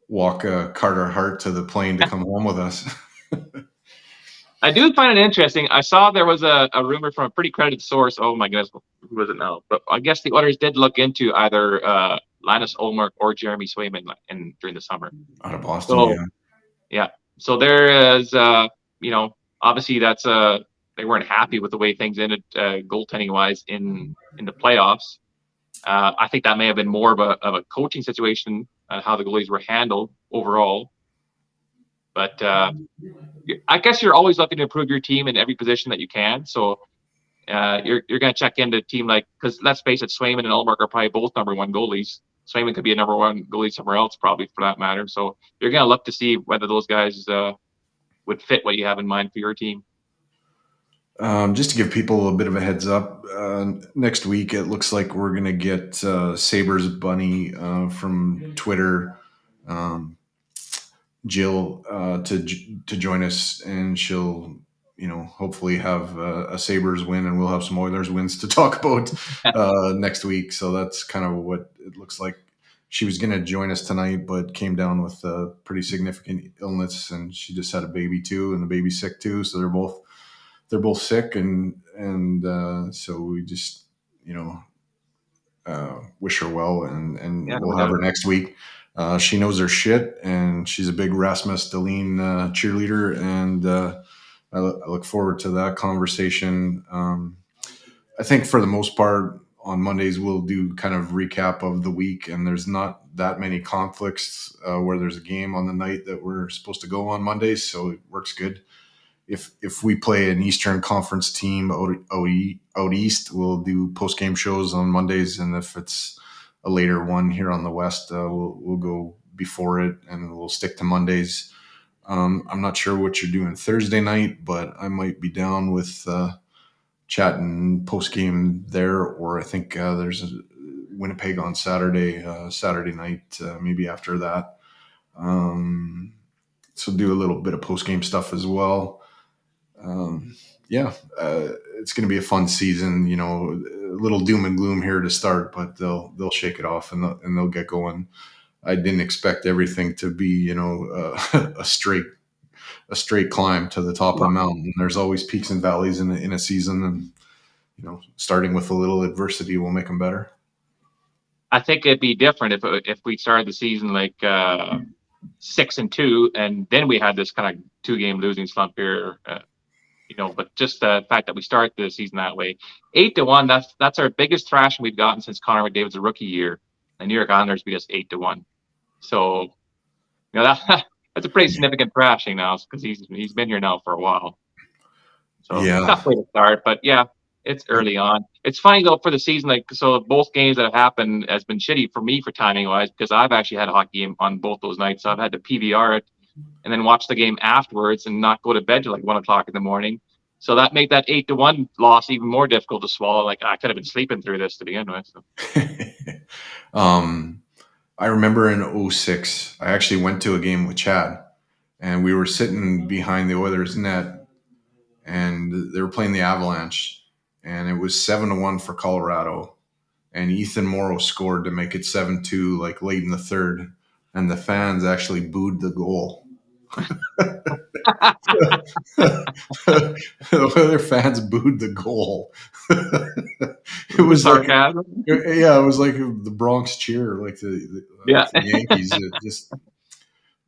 walk Carter Hart to the plane to come home with us. I do find it interesting. I saw there was a rumor from a pretty credited source. Oh my goodness, who was it now? But I guess the Oilers did look into either Linus Ullmark or Jeremy Swayman during the summer. Out of Boston, so, yeah. So there is, obviously that's they weren't happy with the way things ended goaltending wise in the playoffs. I think that may have been more of a coaching situation on how the goalies were handled overall. But I guess you're always looking to improve your team in every position that you can. So you're going to check into a team because let's face it, Swayman and Ullmark are probably both number one goalies. Swayman could be a number one goalie somewhere else, probably for that matter. So you're going to look to see whether those guys would fit what you have in mind for your team. Just to give people a bit of a heads up, next week it looks like we're going to get Sabres Bunny from Twitter, Jill, to join us, and she'll hopefully have a Sabres win, and we'll have some Oilers wins to talk about next week. So that's kind of what it looks like. She was going to join us tonight, but came down with a pretty significant illness, and she just had a baby too, and the baby's sick too. So they're both sick, and so we just wish her well, and we'll have her next week. She knows her shit, and she's a big Rasmus Dahlin cheerleader, and I look forward to that conversation. I think for the most part on Mondays we'll do kind of recap of the week, and there's not that many conflicts where there's a game on the night that we're supposed to go on Mondays, so it works good. If we play an Eastern Conference team out east, we'll do post-game shows on Mondays, and if it's a later one here on the West, we'll go before it, and we'll stick to Mondays. I'm not sure what you're doing Thursday night, but I might be down with chatting post-game there, or I think there's a Winnipeg on Saturday night, maybe after that. So do a little bit of post-game stuff as well. It's going to be a fun season, a little doom and gloom here to start, but they'll shake it off and they'll get going. I didn't expect everything to be, a straight climb to the top of the mountain. There's always peaks and valleys in a season, and, starting with a little adversity will make them better. I think it'd be different if we started the season 6-2, and then we had this kind of 2-game losing slump here. But just the fact that we start the season that way, 8-1, that's our biggest thrashing we've gotten since Connor McDavid's rookie year. The New York Islanders beat us 8-1. So, that's a pretty significant thrashing now, because he's been here now for a while. So tough way to start, but yeah, it's early on. It's funny though for the season, so both games that have happened has been shitty for me for timing wise, because I've actually had a hockey game on both those nights. So I've had to PVR it and then watch the game afterwards and not go to bed till 1 o'clock in the morning. So that made that 8-1 loss even more difficult to swallow. I could have been sleeping through this to begin with. So. I remember in 2006, I actually went to a game with Chad, and we were sitting behind the Oilers net, and they were playing the Avalanche, and it was 7-1 for Colorado, and Ethan Morrow scored to make it 7-2 late in the third, and the fans actually booed the goal. The other fans booed the goal. It was sarcasm. It was like the Bronx cheer, the Yankees.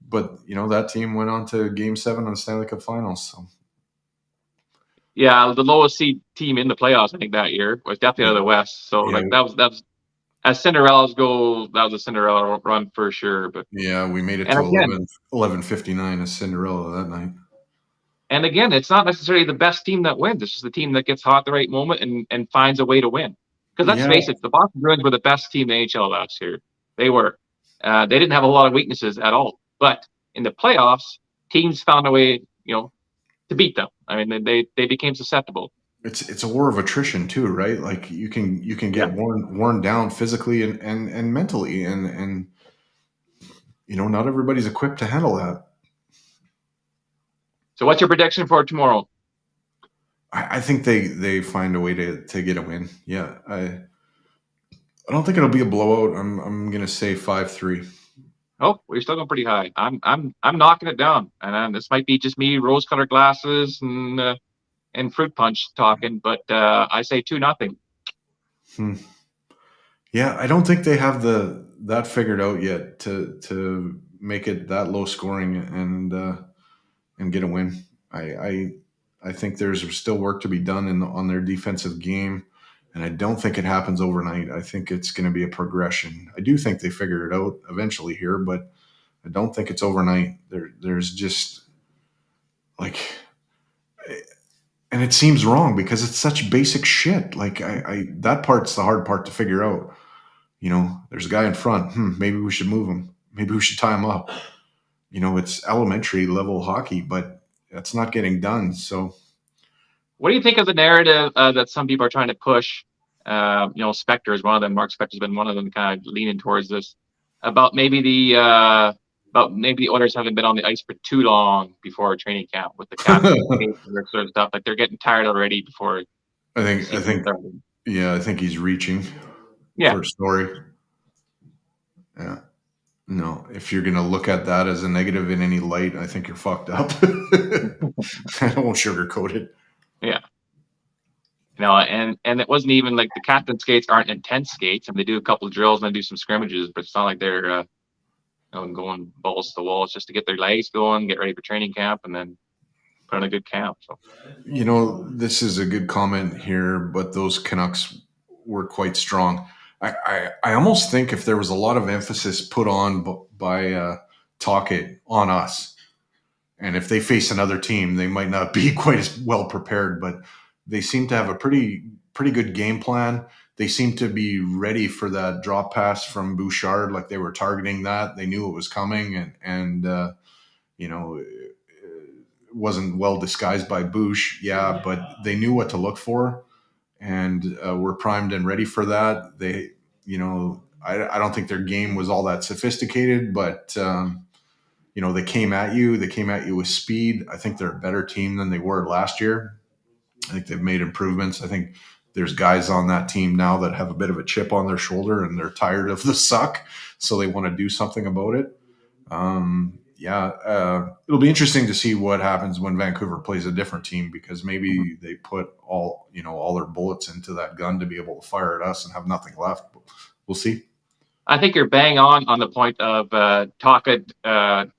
But that team went on to Game 7 on the Stanley Cup Finals. So. Yeah, the lowest seed team in the playoffs, I think, that year was definitely out of the West. So that was as Cinderellas go, that was a Cinderella run for sure. But yeah, we made it to 11:59 as Cinderella that night. And again, it's not necessarily the best team that wins. It's just the team that gets hot at the right moment and finds a way to win. Because let's face it, the Boston Bruins were the best team in the NHL last year. They were. They didn't have a lot of weaknesses at all. But in the playoffs, teams found a way, to beat them. I mean, they became susceptible. It's a war of attrition too, right? Like you can get worn down physically and mentally, and not everybody's equipped to handle that. So what's your prediction for tomorrow? I think they find a way to get a win. Yeah, I don't think it'll be a blowout. I'm gonna say 5-3. Oh, we're still going pretty high. I'm knocking it down, and this might be just me rose-colored glasses and fruit punch talking, but I say 2-0. Yeah, I don't think they have that figured out yet to make it that low scoring and get a win. I think there's still work to be done on their defensive game, and I don't think it happens overnight. I think it's going to be a progression. I do think they figure it out eventually here, but I don't think it's overnight. There's just like, and it seems wrong because it's such basic shit. Like that part's the hard part to figure out. There's a guy in front. Maybe we should move him. Maybe we should tie him up. It's elementary level hockey, but that's not getting done. So, what do you think of the narrative that some people are trying to push? Spector is one of them. Mark Spector's been one of them, kind of leaning towards this about maybe the Oilers haven't been on the ice for too long before training camp with the captain and sort of stuff. Like they're getting tired already before. I think he's reaching. Yeah. For a story. Yeah. No, if you're going to look at that as a negative in any light, I think you're fucked up. I won't sugarcoat it. Yeah. And it wasn't even like the captain skates aren't intense skates. I mean, they do a couple of drills and then do some scrimmages, but it's not like they're going balls to the wall. It's just to get their legs going, get ready for training camp, and then put on a good camp. So, this is a good comment here, but those Canucks were quite strong. I almost think if there was a lot of emphasis put on by Tocchet on us, and if they face another team, they might not be quite as well prepared, but they seem to have a pretty good game plan. They seem to be ready for that drop pass from Bouchard, like they were targeting that. They knew it was coming, and it wasn't well disguised by Bouch, but they knew what to look for. And were primed and ready for that. They, I don't think their game was all that sophisticated, but they came at you. They came at you with speed. I think they're a better team than they were last year. I think they've made improvements. I think there's guys on that team now that have a bit of a chip on their shoulder and they're tired of the suck, so they want to do something about it. It'll be interesting to see what happens when Vancouver plays a different team, because maybe they put all their bullets into that gun to be able to fire at us and have nothing left. We'll see. I think you're bang on the point of Tocchet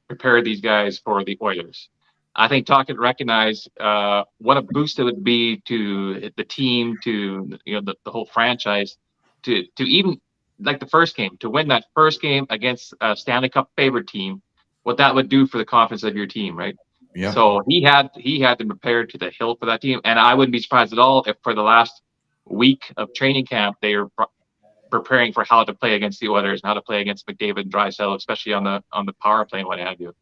prepared these guys for the Oilers. I think Tocchet recognized what a boost it would be to the team, to the whole franchise, to even like the first game, to win that first game against a Stanley Cup favorite team. What that would do for the confidence of your team, right? Yeah. So he had them prepared to the hilt for that team, and I wouldn't be surprised at all if for the last week of training camp they were preparing for how to play against the Oilers and how to play against McDavid and Draisaitl, especially on the power play and what have you.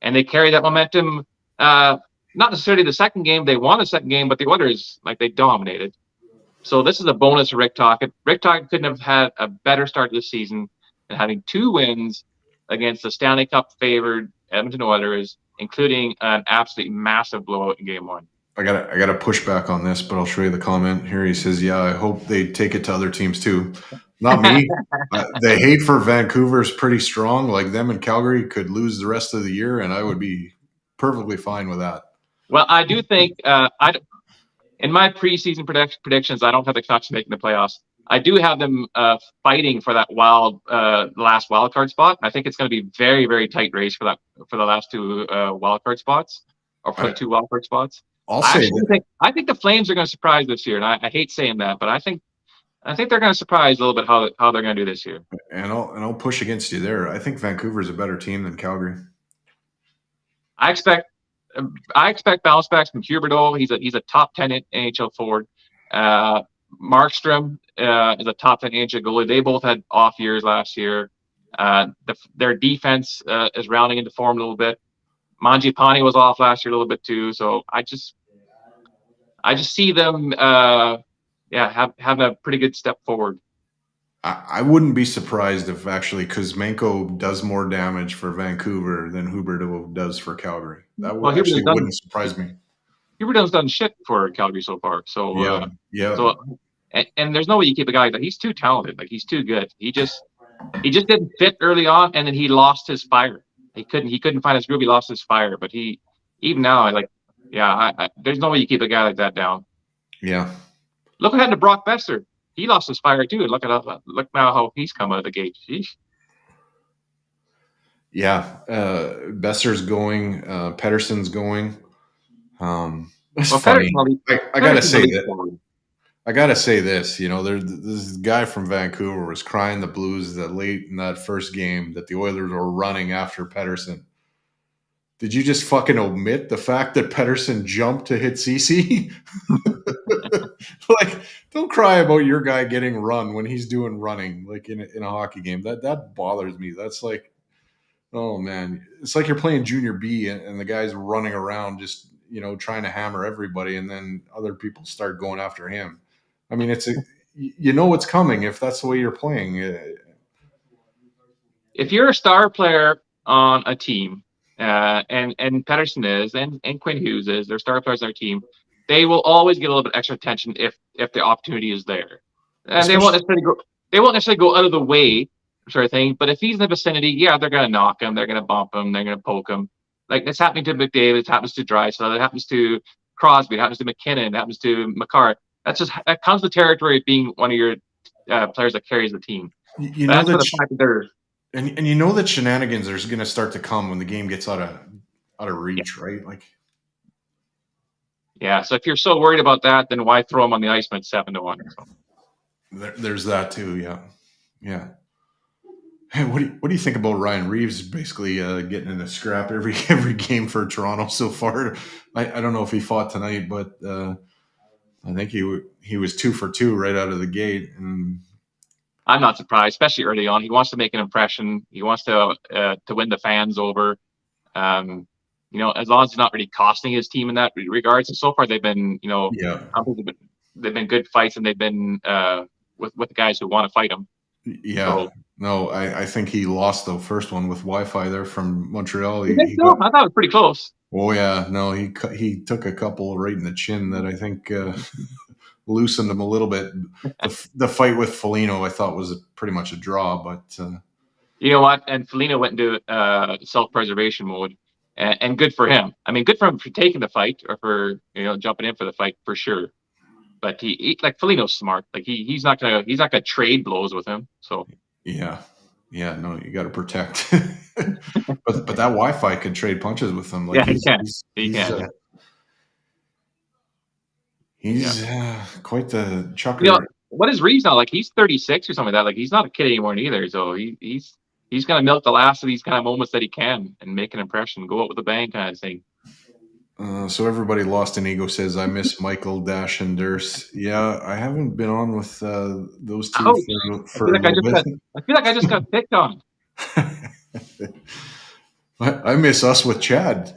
And they carry that momentum. Not necessarily the second game; they won the second game, but the Oilers they dominated. So this is a bonus for Rick Tocchet. Rick Tocchet couldn't have had a better start to the season than having 2 wins against the Stanley Cup favored Edmonton Oilers, including an absolutely massive blowout in Game 1. I gotta push back on this, but I'll show you the comment here. He says, "Yeah, I hope they take it to other teams too." Not me. The hate for Vancouver is pretty strong. Like them and Calgary could lose the rest of the year, and I would be perfectly fine with that. Well, I do think in my preseason predictions, I don't have the Canucks making the playoffs. I do have them fighting for that last wild card spot. I think it's going to be very, very tight race for the last 2 wild card spots, or for 2 wild card spots. I think the Flames are going to surprise this year, and I hate saying that, but I think they're going to surprise a little bit how they're going to do this year. And I'll push against you there. I think Vancouver is a better team than Calgary. I expect bounce backs from Huberdeau. He's a top 10 NHL forward. Markstrom is a top 10 NHL goalie. They both had off years last year. Their defense is rounding into form a little bit. Mangiapane was off last year a little bit too. So I just see them, having a pretty good step forward. I wouldn't be surprised if actually Kuzmenko does more damage for Vancouver than Huberdeau does for Calgary. That Well, wouldn't surprise me. Huberdeau's done shit for Calgary so far. So Yeah. So and there's no way you keep a guy that he's too talented. Like he's too good. He just didn't fit early on, and then he lost his fire. He couldn't find his groove. He lost his fire. But even now, there's no way you keep a guy like that down. Yeah. Look what happened to Brock Besser. He lost his fire too. Look now how he's come out of the gate. Sheesh. Yeah. Besser's going. Pettersson's going. It's funny. I gotta say that. I gotta say this. This guy from Vancouver was crying the blues that late in that first game that the Oilers were running after Pettersson. Did you just fucking omit the fact that Pettersson jumped to hit CC? Like, don't cry about your guy getting run when he's doing running, like in a hockey game. That bothers me. That's like, oh man, it's like you're playing junior B and the guy's running around just trying to hammer everybody, and then other people start going after him. I mean, what's coming if that's the way you're playing. If you're a star player on a team, and Pettersson is, and Quinn Hughes is, they're star players on their team, they will always get a little bit extra attention if the opportunity is there. And they won't necessarily go out of the way, sort of thing. But if he's in the vicinity, they're going to knock him, they're going to bump him, they're going to poke him. Like it's happening to McDavid, it happens to Draisaitl, it happens to Crosby, it happens to McKinnon, it happens to McCarr. That comes with the territory of being one of your players that carries the team. And you know that shenanigans are going to start to come when the game gets out of reach, right? Like, yeah. So if you're so worried about that, then why throw him on the ice when it's 7-1? So. There's that too. Yeah. Hey, what do you think about Ryan Reeves basically getting in a scrap every game for Toronto so far? I don't know if he fought tonight, but I think he was 2 for 2 right out of the gate, and I'm not surprised, especially early on. He wants to make an impression. He wants to win the fans over. As long as it's not really costing his team in that regard. So far they've been, they've been good fights, and they've been with the guys who want to fight him. Yeah. So, no, I think he lost the first one with Wi-Fi there from Montreal. I thought it was pretty close. Oh yeah, no, he took a couple right in the chin that I think loosened him a little bit. The fight with Foligno I thought was pretty much a draw, but you know what? And Foligno went into self-preservation mode, and good for him. I mean, good for him for taking the fight or for jumping in for the fight for sure. But he like Foligno's smart. Like he's not gonna trade blows with him. So yeah, no, you got to protect. but that Wi-Fi could trade punches with him. Like he can. He's quite the chucker. What is Reeves now? Like he's 36 or something like that. Like he's not a kid anymore either. So he's gonna milk the last of these kind of moments that he can and make an impression, go out with a bang kind of thing. So everybody lost an ego says, I miss Michael, Dash, and Durst. Yeah, I haven't been on with those two for a little bit. I feel like I just got picked on. I miss us with Chad.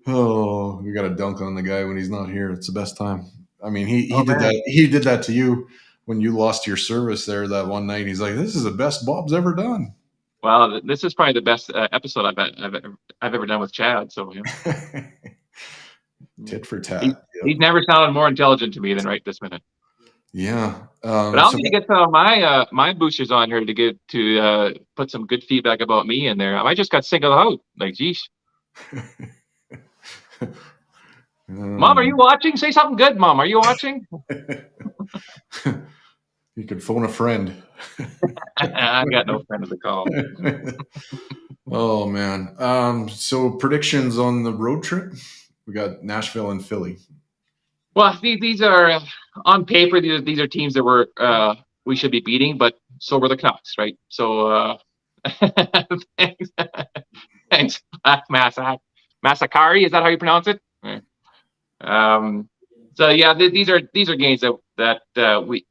Oh, we got to dunk on the guy when he's not here. It's the best time. I mean, he did that. He did that to you when you lost your service there that one night. He's like, "This is the best Bob's ever done." Well, this is probably the best episode I've ever done with Chad. So tit for tat. He's never sounded more intelligent to me than right this minute. Yeah, but I'll need to get some of my boosters on here to put some good feedback about me in there. I just got singled out. Like, geez. Mom, are you watching? Say something good, Mom. Are you watching? You could phone a friend. I got no friend to call. Oh man. So predictions on the road trip? We got Nashville and Philly. Well, these are on paper. These are teams that we should be beating, but so were the Canucks, right? So thanks, Massacari. Is that how you pronounce it? So yeah, these are games that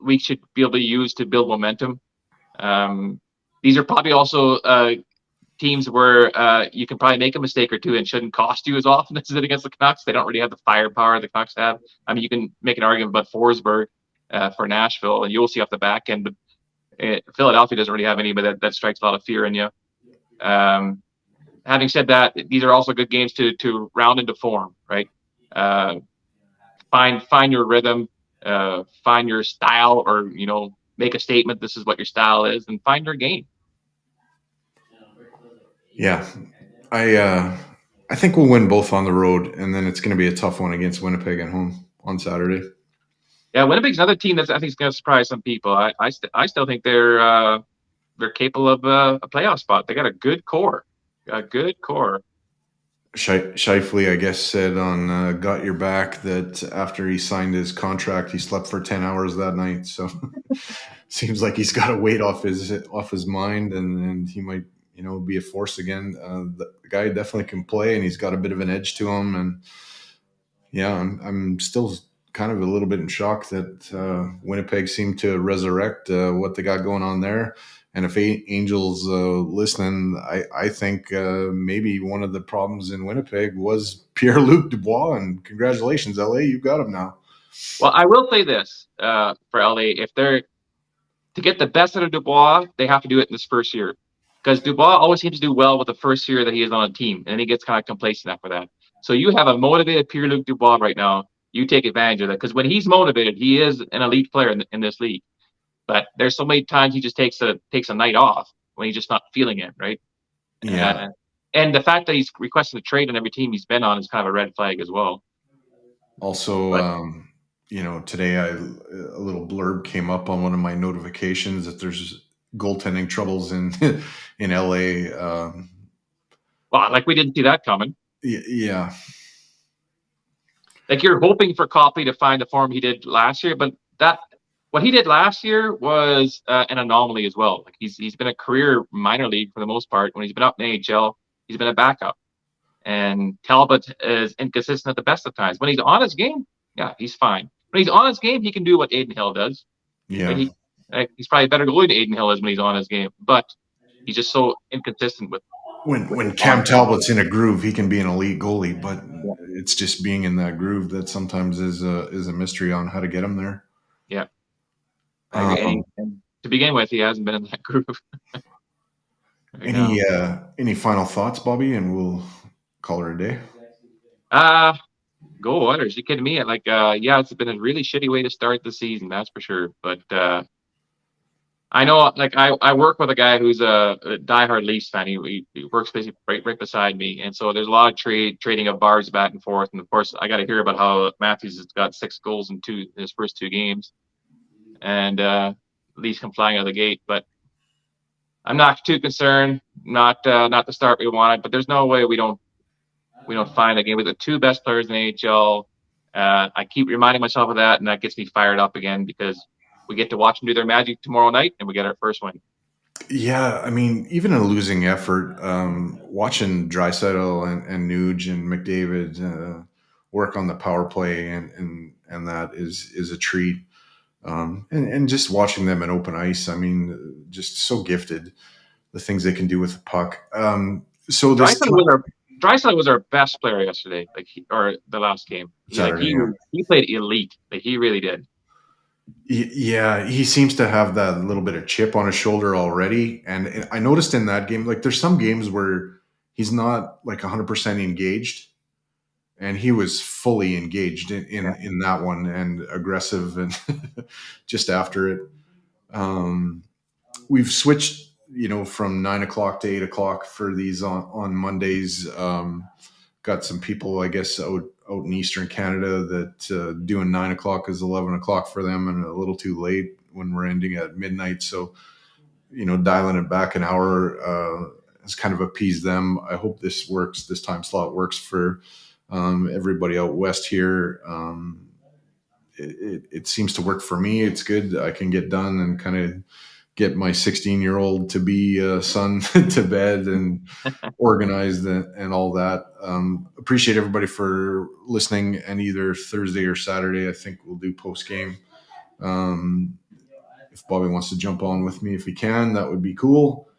we should be able to use to build momentum. these are probably also teams where you can probably make a mistake or two and shouldn't cost you as often as it against the Canucks. They don't really have the firepower the Canucks have. I mean, you can make an argument about Forsberg for Nashville, and you'll see off the back end, but Philadelphia doesn't really have anybody that strikes a lot of fear in you. Having said that, these are also good games to round into form, right? Find your rhythm, find your style, or make a statement. This is what your style is, and find your game. Yeah, I think we'll win both on the road, and then it's going to be a tough one against Winnipeg at home on Saturday. Yeah, Winnipeg's another team that I think is going to surprise some people. I still think they're capable of a playoff spot. They got a good core. Scheifele, I guess, said on Got Your Back that after he signed his contract, he slept for 10 hours that night. So seems like he's got a weight off his mind, and he might be a force again. The guy definitely can play, and he's got a bit of an edge to him. And yeah, I'm still kind of a little bit in shock that Winnipeg seemed to resurrect what they got going on there. And if Angel's listening, I think maybe one of the problems in Winnipeg was Pierre-Luc Dubois. And congratulations, LA, you've got him now. Well, I will say this for LA: if they're to get the best out of Dubois, they have to do it in this first year, because Dubois always seems to do well with the first year that he is on a team, and then he gets kind of complacent after that. So you have a motivated Pierre-Luc Dubois right now. You take advantage of that, because when he's motivated, he is an elite player in this league. But there's so many times he just takes a night off when he's just not feeling it, right? Yeah. And the fact that he's requested a trade on every team he's been on is kind of a red flag as well. Also, today a little blurb came up on one of my notifications that there's goaltending troubles in LA. Well, like we didn't see that coming. Yeah. Like, you're hoping for Copley to find the form he did last year, but what he did last year was an anomaly as well. Like, he's been a career minor league for the most part. When he's been up in AHL, he's been a backup. And Talbot is inconsistent at the best of times. When he's on his game, yeah, he's fine. When he's on his game, he can do what Aiden Hill does. Yeah. He's probably a better goalie than Aiden Hill is when he's on his game, but he's just so inconsistent with. When Cam Talbot's in a groove, he can be an elite goalie, but it's just being in that groove that sometimes is a mystery on how to get him there. Yeah. I agree. And to begin with, he hasn't been in that groove. Any final thoughts, Bobby, and we'll call her a day? Go Oilers! You kidding me? It's been a really shitty way to start the season, that's for sure. But I know, I work with a guy who's a diehard Leafs fan. He works basically right beside me, and so there's a lot of trading of bars back and forth. And of course, I got to hear about how Matthews has got 6 goals in his first 2 games, and Leafs come flying out of the gate. But I'm not too concerned. Not the start we wanted, but there's no way we don't find a game with the 2 best players in the AHL. I keep reminding myself of that, and that gets me fired up again, because we get to watch them do their magic tomorrow night, and we get our first win. Yeah, I mean, even a losing effort, watching Draisaitl and Nuge and McDavid work on the power play and that is a treat. And just watching them in open ice, I mean, just so gifted, the things they can do with the puck. So Draisaitl was our best player yesterday, or the last game. He played elite. He really did. Yeah, he seems to have that little bit of chip on his shoulder already. And I noticed in that game, there's some games where he's not 100% engaged, and he was fully engaged in that one, and aggressive, and just after it. We've switched, from 9 o'clock to 8 o'clock for these on Mondays. Got some people, I guess, out in Eastern Canada that doing 9 o'clock is 11 o'clock for them, and a little too late when we're ending at midnight. So, dialing it back an hour has kind of appeased them. I hope this works. This time slot works for everybody out west here. It seems to work for me. It's good. I can get done and kind of get my 16-year-old to be son to bed and organized and all that. Appreciate everybody for listening. And either Thursday or Saturday, I think we'll do post game. If Bobby wants to jump on with me, if he can, that would be cool.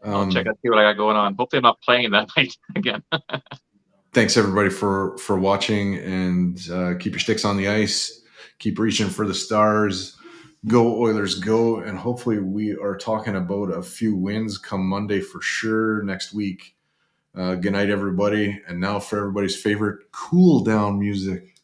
I'll check out see what I got going on. Hopefully, I'm not playing that night again. Thanks everybody for watching, and keep your sticks on the ice. Keep reaching for the stars. Go Oilers, go! And hopefully, we are talking about a few wins come Monday for sure next week. Good night, everybody. And now for everybody's favorite cool down music.